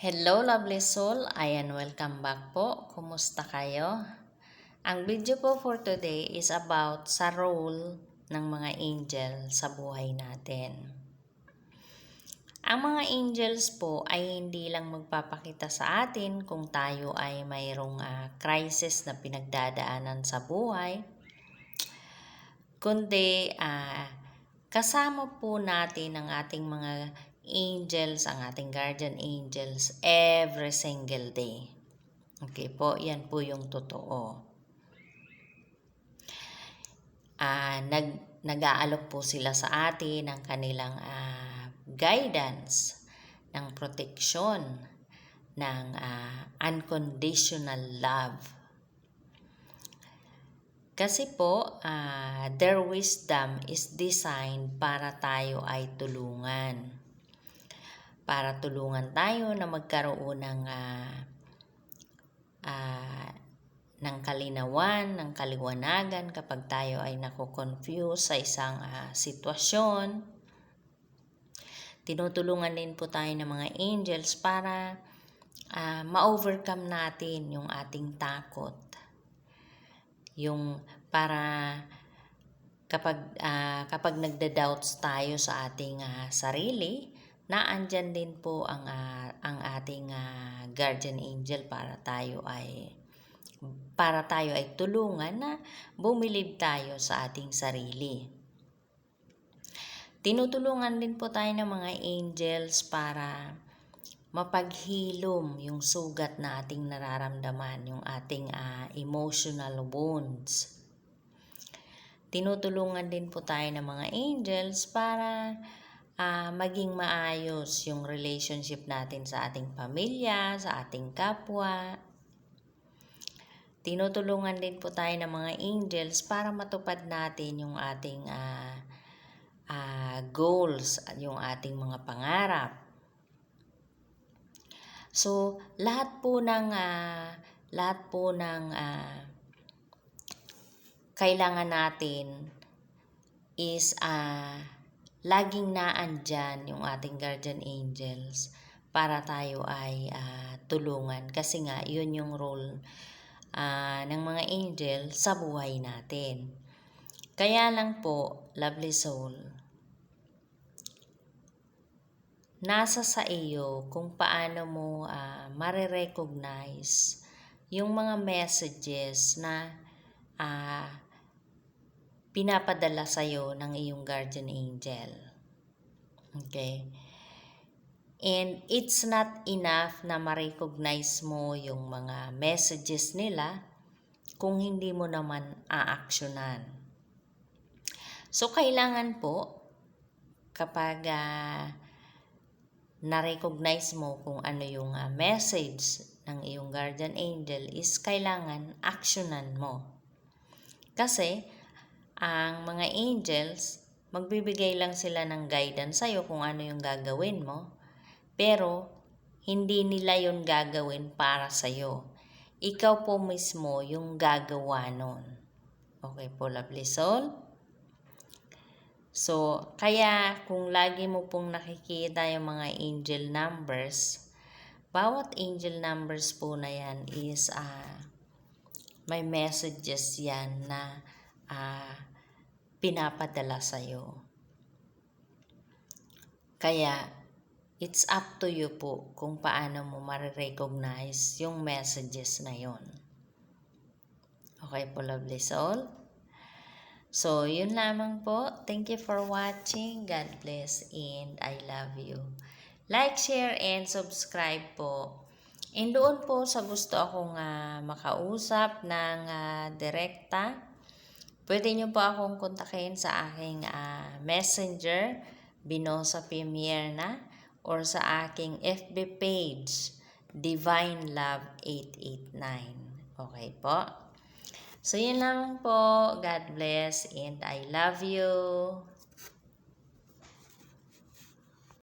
Hello lovely soul, ayan welcome back po. Kumusta kayo? Ang video po for today is about sa role ng mga angel sa buhay natin. Ang mga angels po ay hindi lang magpapakita sa atin kung tayo ay mayroong crisis na pinagdadaanan sa buhay, kundi kasama po natin ang ating mga angels, ang ating guardian angels every single day. Okay po, yan po yung totoo. Nag-aalok po sila sa atin ng kanilang guidance, ng protection, ng unconditional love. Kasi po, their wisdom is designed para tayo ay tulungan. Para tulungan tayo na magkaroon ng kalinawan, ng kaliwanagan kapag tayo ay nako-confuse sa isang sitwasyon. Tinutulungan din po tayo ng mga angels para ma-overcome natin yung ating takot. Yung para kapag nagda-doubts tayo sa ating sarili, na andyan din po ang ating guardian angel para tayo ay tulungan na bumilib tayo sa ating sarili. Tinutulungan din po tayo ng mga angels para mapaghilom yung sugat na ating nararamdaman, yung ating emotional wounds. Tinutulungan din po tayo ng mga angels para maging maayos yung relationship natin sa ating pamilya, sa ating kapwa. Tinutulungan din po tayo ng mga angels para matupad natin yung ating goals, yung ating mga pangarap. So, lahat po ng kailangan natin is laging naandyan yung ating guardian angels para tayo ay tulungan. Kasi nga, yun yung role ng mga angel sa buhay natin. Kaya lang po, lovely soul, nasa sa iyo kung paano mo marirecognize yung mga messages na pinapadala sa iyo ng iyong guardian angel. Okay? And it's not enough na ma-recognize mo yung mga messages nila kung hindi mo naman aaksyonan. So, kailangan po kapag na-recognize mo kung ano yung message ng iyong guardian angel is kailangan aksyonan mo. Kasi ang mga angels, magbibigay lang sila ng guidance sa'yo kung ano yung gagawin mo, pero hindi nila yun gagawin para sa'yo. Ikaw po mismo yung gagawa nun. Okay po, lovely soul? So, kaya kung lagi mo pong nakikita yung mga angel numbers, bawat angel numbers po na yan is may messages yan na pinapadala sa'yo. Kaya, it's up to you po kung paano mo marirecognize yung messages na yon. Okay po, lovely soul? So, yun lamang po. Thank you for watching. God bless and I love you. Like, share, and subscribe po. And doon po sa gusto akong makausap ng direkta, pwede nyo po akong kontakin sa aking messenger, Binosa P. Mierna, or sa aking FB page, Divine Love 889. Okay po? So, yun lang po. God bless and I love you.